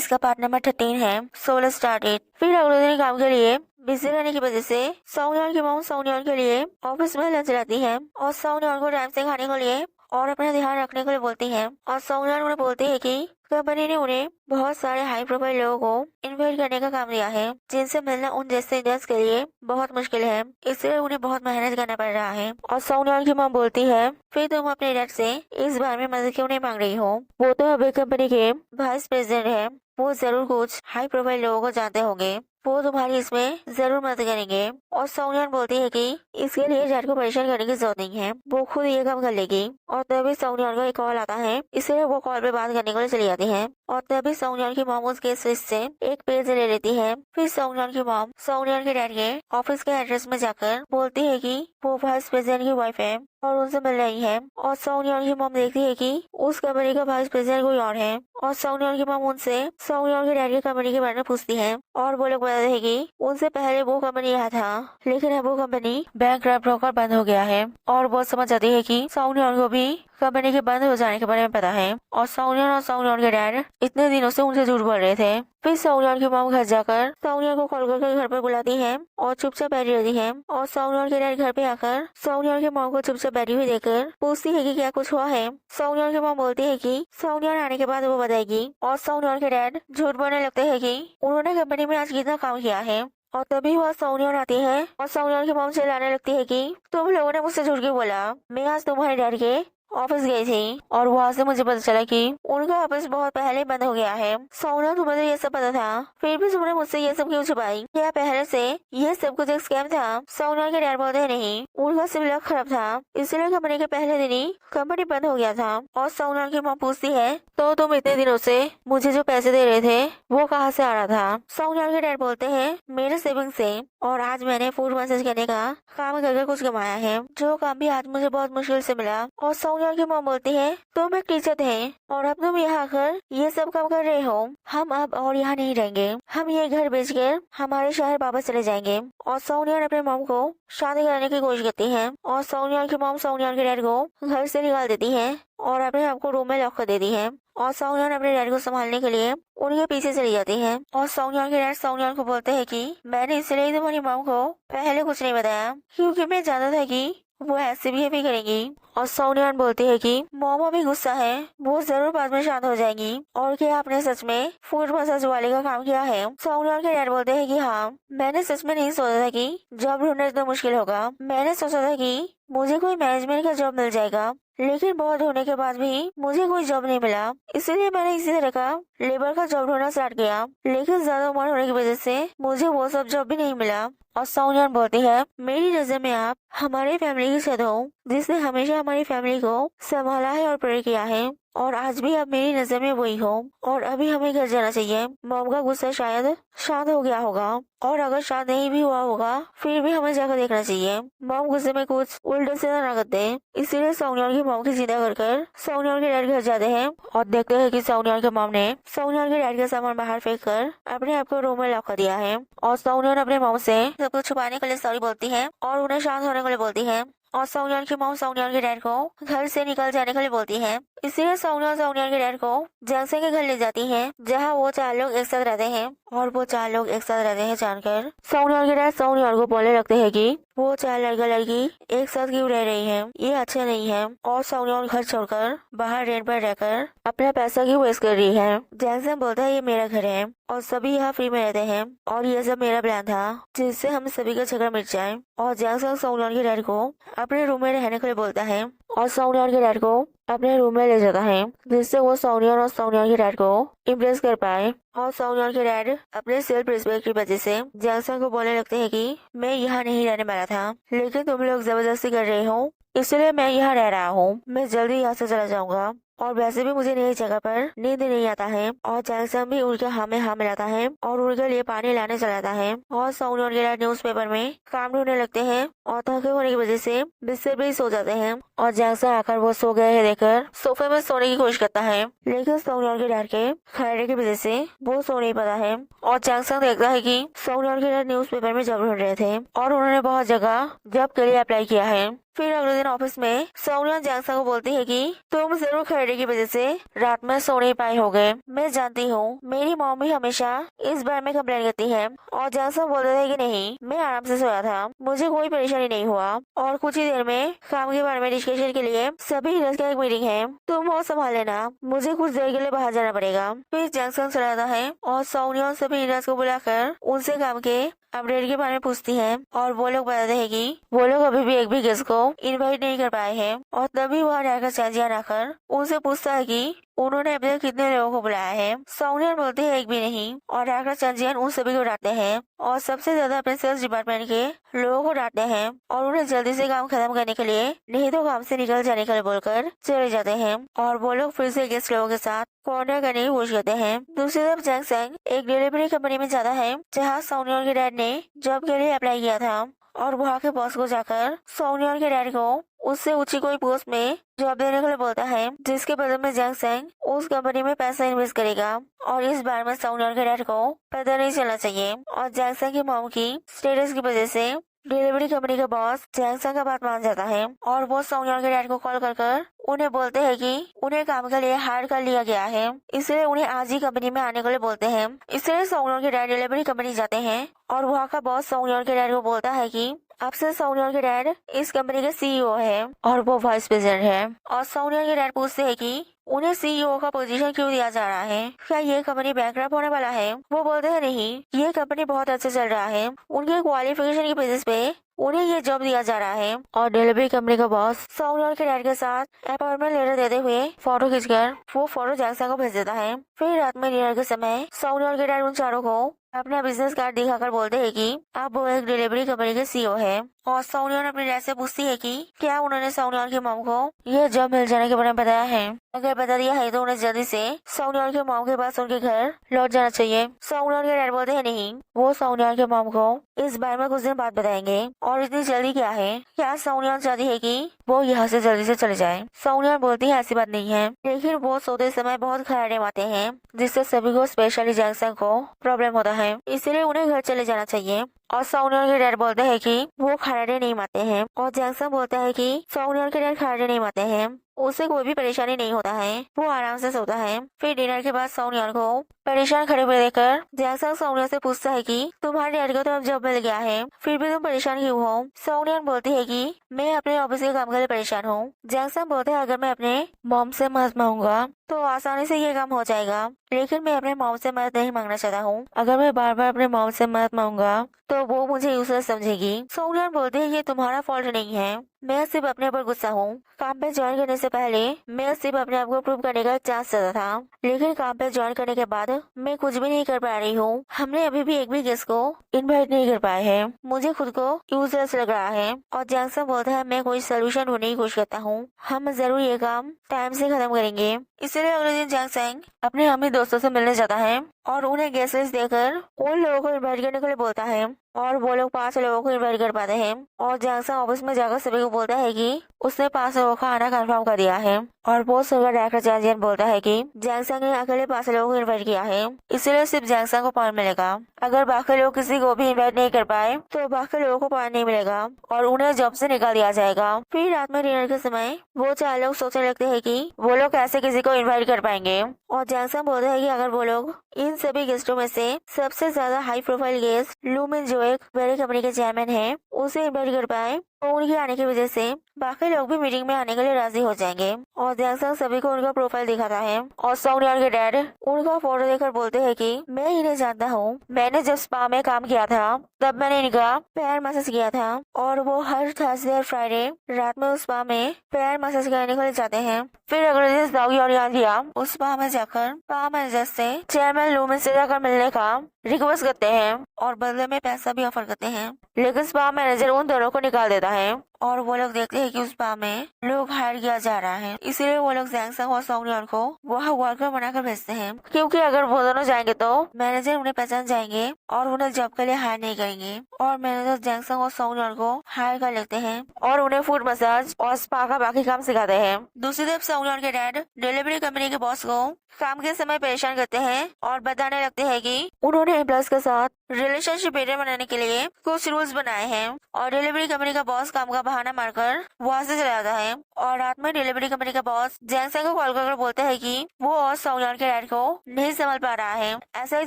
इसका part number 13 है। Solar started. फिर अगले दिन काम के लिए बिजी रहने की वजह से सोनिया की मॉम सोनिया के लिए ऑफिस में लंच लाती है और सोनिया को टाइम से खाने के लिए और अपना ध्यान रखने के लिए बोलती है और सोनिया उन्हें बोलती है कि कंपनी ने उन्हें बहुत सारे हाई प्रोफाइल लोगों को इन्वाइट करने का काम दिया है जिनसे मिलना उन जैसे इंडियंस के लिए बहुत मुश्किल है, इसलिए उन्हें बहुत मेहनत करना पड़ रहा है। और सोनिया की मॉम बोलती है फिर तुम अपने डैड से इस बारे में मदद क्यों नहीं मांग रही हो, वो तो अभी कंपनी के वाइस प्रेसिडेंट है, वो जरूर कुछ हाई प्रोफाइल लोगों को जानते होंगे, वो तुम्हारी इसमें जरूर मदद करेंगे। और सोनिया बोलती है कि इसके लिए डैड को परेशान करने की जरूरत नहीं है, वो खुद ये काम कर लेगी। और तभी सोनिया को एक कॉल आता है, इसलिए वो कॉल पे बात करने के लिए चली जाती है। और तभी सोनिया की मॉम उसके स्विच से एक पेज ले लेती है। फिर सोनिया की मॉम सोनिया के डैड के ऑफिस के एड्रेस में जाकर बोलती है कि वो वाइस प्रेसिडेंट की वाइफ है और उनसे मिल रही है। और सोनिया की मॉम देखती है कि उस कंपनी का वाइस प्रेसिडेंट कोई और है। और सोनिया की मॉम उनसे सोनिया के डैड की कंपनी के बारे में पूछती है और वो लोग बताते हैं कि उनसे पहले वो कंपनी यहाँ था, लेकिन अब वो कंपनी बैंकरप्ट होकर बंद हो गया है। और वो समझ जाती है कि सोनिया को भी कंपनी के बंद हो जाने के बारे में पता है और सोनिया के डैड इतने दिनों से उनसे झूठ बोल रहे थे। फिर सोनिया की मॉम घर जाकर सोनिया को कॉल करके घर पे बुलाती है और चुपचाप बैठी रहती है। और सोनिया के डैड घर पे आकर सोनिया की मॉम को चुपचाप बैठी हुई देखकर पूछती है कि क्या कुछ हुआ है। सोनिया की मॉम बोलती है कि सोनिया आने के बाद वो बताएगी। और सोनिया के डैड झूठ बोलने लगते हैं कि उन्होंने कंपनी में आज कितना काम किया है। और तभी वह सोनिया आती है और सोनिया की मॉम चिल्लाने लगती है कि तुम लोगों ने मुझसे झूठ क्यों बोला, मैं आज तुम्हारे डैड के ऑफिस गई थी और वहाँ से मुझे पता चला कि उनका ऑफिस बहुत पहले बंद हो गया है। सोनिया तुम्हें तो ये सब पता था, फिर भी तुमने मुझसे ये सब क्यों छुपाई, क्या पहले से ये सब कुछ एक स्कैम था। सोनिया के डैड बोलते हैं नहीं, उनका सिविल लक खराब था, इसलिए कंपनी के पहले दिन ही कंपनी बंद हो गया था। और सोनिया की मॉम पूछती है तो तुम इतने दिनों से मुझे जो पैसे दे रहे थे वो कहाँ से आ रहा था। सोनिया के डैड बोलते हैं मेरे सेविंग से, और आज मैंने फूड मैसेज करने का काम करके कुछ कमाया है, जो काम भी आज मुझे बहुत मुश्किल से मिला। और सोनिया की मॉम बोलती है तुम एक टीचर थे और अब तुम यहाँ आकर ये सब काम कर रहे हो, हम अब और यहाँ नहीं रहेंगे, हम ये घर बेचकर हमारे शहर वापस चले जाएंगे। और सोनिया अपने मॉम को शादी कराने की कोशिश करती है और सोनिया की मॉम सोनिया के डैड को घर से निकाल देती है और अपने आप को रूम में लॉक कर देती है। और सोनिया अपने डैड को संभालने के लिए उनके पीछे चली जाती है। और सोनिया के डैड सोनिया को बोलते हैं कि मैंने इसलिए तुम्हारी मॉम को पहले कुछ नहीं बताया क्योंकि मैं जानता था कि वो ऐसे भी करेंगी। और सोनिया बोलती है कि मॉम अभी गुस्सा है, वो जरूर बाद में शांत हो जाएंगी, और क्या आपने सच में फूड मसाज वाले का काम किया है। सोनिया के डैड बोलते हैं कि हाँ, मैंने सच में नहीं सोचा था कि जॉब ढूंढना इतना मुश्किल होगा, मैंने सोचा था कि मुझे कोई मैनेजमेंट का जॉब मिल जाएगा, लेकिन बहुत ढूंढने के बाद भी मुझे कोई जॉब नहीं मिला, इसलिए मैंने इसी तरह का लेबर का जॉब ढूंढना स्टार्ट किया, लेकिन ज्यादा उम्र होने की वजह से मुझे वो सब जॉब भी नहीं मिला। और सोनिया बोलती है मेरी नजर में आप हमारी फैमिली की सद हो, जिसने हमेशा हमारी फैमिली को संभाला है और प्रेयर किया है, और आज भी आप मेरी नजर में वही हो, और अभी हमें घर जाना चाहिए। मॉम का गुस्सा शायद शांत हो गया होगा, और अगर शांत नहीं भी हुआ होगा फिर भी हमें जाकर देखना चाहिए। मॉम गुस्से में कुछ उल्टा सीधा ना करते, इसलिए सोनिया की मॉम की चिंता कर सोनिया के डैड घर जाते हैं और देखते हैं कि सोनिया के मॉम ने सोनिया के डैड का सामान बाहर फेंक कर अपने आप को रूम में लॉक कर दिया है। और सोनिया अपने मॉम से सब कुछ छुपाने के लिए सॉरी बोलती है और उन्हें शांत होने के लिए बोलती है। और सोनिया की मॉम सोनिया के डैड को घर से निकल जाने के लिए बोलती है, इसलिए सोनिया के डैड को जैक्सन के घर ले जाती है जहाँ वो 4 लोग एक साथ रहते हैं। और वो 4 लोग एक साथ रहते हैं जानकर सोनिया के डैड सोनिया को बोलने लगते हैं कि वो 4 लड़का लड़की एक साथ क्यों रह रही है, ये अच्छा नहीं है, और सोनिया घर छोड़कर बाहर रेंट पर रहकर अपना पैसा क्यों वेस्ट कर रही है। जैक्सन बोलता है ये मेरा घर है और सभी यहाँ फ्री में रहते हैं, और ये सब मेरा प्लान था जिससे हम सभी का झगड़ा मिट जाए। और जैक्सन सोनिया के डैड को अपने रूम में रहने के लिए बोलता है और सोनिया के डैड को अपने रूम में ले जाता है, जिससे वो सोनिया के डैड को इम्प्रेस कर पाए। और सोनिया के डैड अपने सेल्फ रिस्पेक्ट की वजह से जैक्सन को बोलने लगते हैं कि मैं यहाँ नहीं रहने वाला था, लेकिन तुम लोग जबरदस्ती कर रहे हो, इसलिए मैं यहाँ रह रहा हूँ, मैं जल्दी यहाँ से चला जाऊंगा, और वैसे भी मुझे नई जगह पर नींद नहीं आता है। और जैक्सन भी उनके हाँ में हाँ मिलाता है और उनके लिए पानी लाने चलाता है। और सोनिया के डैड न्यूज़पेपर में काम ढूंढने लगते हैं और थके होने की वजह से बिस्तर पे ही सो जाते हैं। और जैक्सन आकर वो सो गए हैं देखकर सोफे में सोने की कोशिश करता है, लेकिन सोनिया के डैड के खड़े की वजह से वो सो नहीं पाता है। और जैक्सन देखता है कि सोनिया के डैड न्यूज़पेपर में जॉब ढूंढ रहे थे और उन्होंने बहुत जगह जॉब के लिए अप्लाई किया है। फिर अगले दिन ऑफिस में सोनिया जैक्सन को बोलती है कि तुम जरूर खड़े बर्थडे की वजह से रात में सो नहीं पाए होंगे। मैं जानती हूँ मेरी मॉम भी हमेशा इस बारे में कंप्लेन करती है और जैसा बोलते थे कि नहीं मैं आराम से सोया था, मुझे कोई परेशानी नहीं हुआ। और कुछ ही देर में काम के बारे में डिस्कशन के लिए सभी हीरोज का एक मीटिंग है, तुम वो संभाल लेना, मुझे कुछ देर के लिए बाहर जाना पड़ेगा। फिर जैक्सन चला जाता है और सोनिया सभी हीरोज को बुलाकर उनसे काम के अपडेट के बारे में पूछती है और वो लोग बताते हैं कि वो लोग अभी भी एक भी गेस्ट को इनवाइट नहीं कर पाए हैं। और तभी वहाँ रहकर चाजियान आकर उनसे पूछता है कि उन्होंने अब तक कितने लोगों को बुलाया है। सोनिया बोलते हैं एक भी नहीं और रहकर चाजियान उन सभी को डांटते हैं और सबसे ज्यादा अपने सेल्स डिपार्टमेंट के लोगों को डांटते हैं और उन्हें जल्दी से काम खत्म करने के लिए नहीं तो काम से निकल जाने के लिए बोलकर चले जाते हैं। और वो लोग फिर से गेस्ट लोगों के साथ कॉर्नर करने की कोशिश करते हैं। दूसरी तरफ जैक्सन एक डिलीवरी कंपनी में जाता है जहाँ सोनिया के डैड ने जॉब के लिए अप्लाई किया था और वहाँ के बॉस को जाकर सोनिया के डैड को उससे ऊंची कोई पोस्ट में जॉब देने के लिए बोलता है, जिसके बदले में जैक्सन उस कंपनी में पैसा इन्वेस्ट करेगा। और इस बार में सोनिया के डैड को पता नहीं चलना चाहिए। और जैक्सन की मॉम की स्टेटस की वजह से डिलीवरी कंपनी का बॉस जैक्सन का बात मान जाता है और वो सोनिया के डैड को कॉल कर उन्हें बोलते हैं कि उन्हें काम के लिए हायर कर लिया गया है, इसलिए उन्हें आज ही कंपनी में आने के लिए बोलते हैं। इसलिए सोनिया के डैड डिलीवरी कंपनी जाते हैं और वहाँ का बॉस सोनिया के डैड को बोलता है कि अब से सोनिया के डैड इस कंपनी के सीईओ है और वो वाइस प्रेसिडेंट है। और सोनिया के डैड पूछते हैं कि उन्हें सीईओ का पोजीशन क्यों दिया जा रहा है, क्या ये कंपनी बैंकरप्ट होने वाला है। वो बोलते हैं नहीं, ये कंपनी बहुत अच्छा चल रहा है, उनके क्वालिफिकेशन की बेसिस पे उन्हें ये जॉब दिया जा रहा है। और डिलीवरी कंपनी का बॉस सोनिया के डैड के साथ अपॉइंटमेंट लेटर देते हुए फोटो खींचकर वो फोटो जैक्सन को भेज देता है। फिर रात में डिनर के समय सोनिया के डैड उन चारों को अपना बिजनेस कार्ड दिखाकर बोलते हैं कि अब वो एक डिलीवरी कंपनी के सीईओ है। और सोनिया अपने डैड से पूछती है कि क्या उन्होंने सोनिया की मॉम को यह जॉब मिल जाने के बारे में बताया है। अगर बता दिया है तो उन्हें जल्दी से सोनिया के मॉम के पास उनके घर लौट जाना चाहिए। सोनिया के डैड बोलते हैं नहीं, वो सोनिया के मॉम को इस बारे में कुछ दिन बाद बताएंगे। और इतनी जल्दी क्या है, क्या सोनिया चाहती है कि वो यहाँ से जल्दी से चले जाए। सोनिया बोलती है ऐसी बात नहीं है, लेकिन वो सोते समय बहुत खराटे आते हैं जिससे सभी को स्पेशली जैक्सन को प्रॉब्लम होता है, इसलिए उन्हें घर चले जाना चाहिए। और सोनिया के डैड बोलते हैं कि वो खराटे नहीं मारते हैं और जैक्सन बोलता है कि सोनिया के डैड खराटे नहीं मारते हैं, उसे कोई भी परेशानी नहीं होता है, वो आराम से सोता है। फिर डिनर के बाद सोनिया को परेशान खड़े हुए देखकर जैक्सन सोनिया से पूछता है कि तुम्हारे डैड को तो अब जॉब मिल गया है, फिर भी तुम परेशान क्यों हो। सोनिया बोलती है कि मैं अपने ऑफिस के काम के लिए परेशान हूँ। जैक्सन बोलते हैं अगर मैं अपने मॉम से मदद मांगूंगा तो आसानी से ये काम हो जाएगा, लेकिन मैं अपने मॉम से मदद नहीं मांगना चाहता हूँ। अगर मैं बार बार अपने मॉम से मदद मांगूंगा तो वो मुझे यूजलेस समझेगी। सोनिया बोलते हैं ये तुम्हारा फॉल्ट नहीं है, मैं सिर्फ अपने ऊपर गुस्सा हूँ। काम पे ज्वाइन करने से पहले मैं सिर्फ अपने आप को प्रूव करने का चांस चाहता था, लेकिन काम पे ज्वाइन करने के बाद मैं कुछ भी नहीं कर पा रही हूँ। हमने अभी भी एक भी गेस्ट को इनवाइट नहीं कर पाए हैं, मुझे खुद को यूजलेस लग रहा है। और जैक्सन बोलता है मैं कोई सोल्यूशन ढूंढने की कोशिश करता हूँ, हम जरूर ये काम टाइम से खत्म करेंगे। इसलिए अगले दिन जैक्सन अपने अमीर दोस्तों से मिलने जाता है और उन्हें गेस्ट लिस्ट देकर उन लोगों को इनवाइट करने के लिए बोलता है और वो लोग 5 लोगों को इनवाइट कर पाते हैं। और जैक्सन ऑफिस में जाकर सभी को बोलता है कि उसने 5 लोगों का आना कंफर्म कर दिया है। और बहुत सुनकर डायरेक्टर चाजियान बोलता है कि जैक्सन ने अकेले 5 लोगों को इनवाइट किया है, इसलिए सिर्फ जैक्सन को पॉइंट मिलेगा। अगर बाकी लोग किसी को भी इनवाइट नहीं कर पाए तो बाकी लोगों को पॉइंट नहीं मिलेगा और उन्हें जॉब से निकाल दिया जाएगा। फिर रात में डिनर के समय वो 4 लोग सोचने लगते हैं कि वो लोग कैसे किसी को इन्वाइट कर पाएंगे। और जैक्सन बोलता है कि अगर वो लोग इन सभी गेस्टों में से सबसे ज्यादा हाई प्रोफाइल गेस्ट लूमिन जो एक बड़ी कंपनी के चेयरमैन है उसे इन्वाइट कर पाए तो उनके आने की वजह से बाकी लोग भी मीटिंग में आने के लिए राजी हो जाएंगे। और जैक्सन सभी को उनका प्रोफाइल दिखाता है और सोनिया के डैड उनका फोटो देखकर बोलते हैं कि मैं इन्हें जानता हूँ, मैंने जब स्पा में काम किया था तब मैंने इनका पैर मसाज किया था और वो हर थर्सडे और फ्राइडे रात में उस स्पा में पैर मसाज करने के लिए जाते हैं। फिर अगले दिन दागी और यादिया उस स्पा में जाकर स्पा मैनेजर से चेयरमैन लूमिन से जाकर मिलने का रिक्वेस्ट करते हैं और बदले में पैसा भी ऑफर करते हैं, लेकिन स्पा मैनेजर उन दोनों को निकाल देता है। और वो लोग देखते हैं कि उस स्पा में लोग हायर किया जा रहा है, इसलिए वो लोग जैक्सन और सोनिया को वहाँ वर्कर बनाकर भेजते हैं, क्योंकि अगर वो दोनों जाएंगे तो मैनेजर उन्हें पहचान जाएंगे और उन्हें जॉब के लिए हायर नहीं करेंगे। और मैनेजर जैक्सन और सोनिया को हायर कर लेते हैं और उन्हें फूड मसाज और स्पा का बाकी काम सिखाते हैं। दूसरी तरफ सोनिया के डैड डिलीवरी कंपनी के बॉस को काम के समय परेशान करते हैं और बताने लगते हैं कि उन्होंने एम्प्लॉयज के साथ रिलेशनशिप बेटर बनाने के लिए कुछ रूल्स बनाए हैं और डिलीवरी कंपनी का बॉस काम का बहाना मारकर वहाँ से चला जाता है और रात में डिलीवरी कंपनी का बॉस जैंगसेंग को कॉल कर बोलते हैं कि वो और सोंगयोन के डैड को नहीं संभाल पा रहा है। ऐसा ही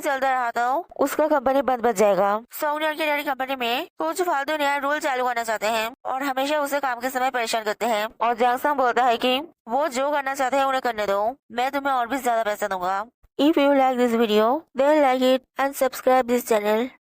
चलता रहा तो उसका कंपनी बंद बच जाएगा। सोंगयोन के डैडी कंपनी में कुछ फालतू नया रूल चालू करना चाहते हैं और हमेशा उसे काम के समय परेशान करते हैं और जैंगसेंग बोलता है कि वो जो करना चाहते हैं उन्हें करने दो, मैं तुम्हें और भी ज्यादा पैसा दूंगा। If you like this video, then like it and subscribe this channel.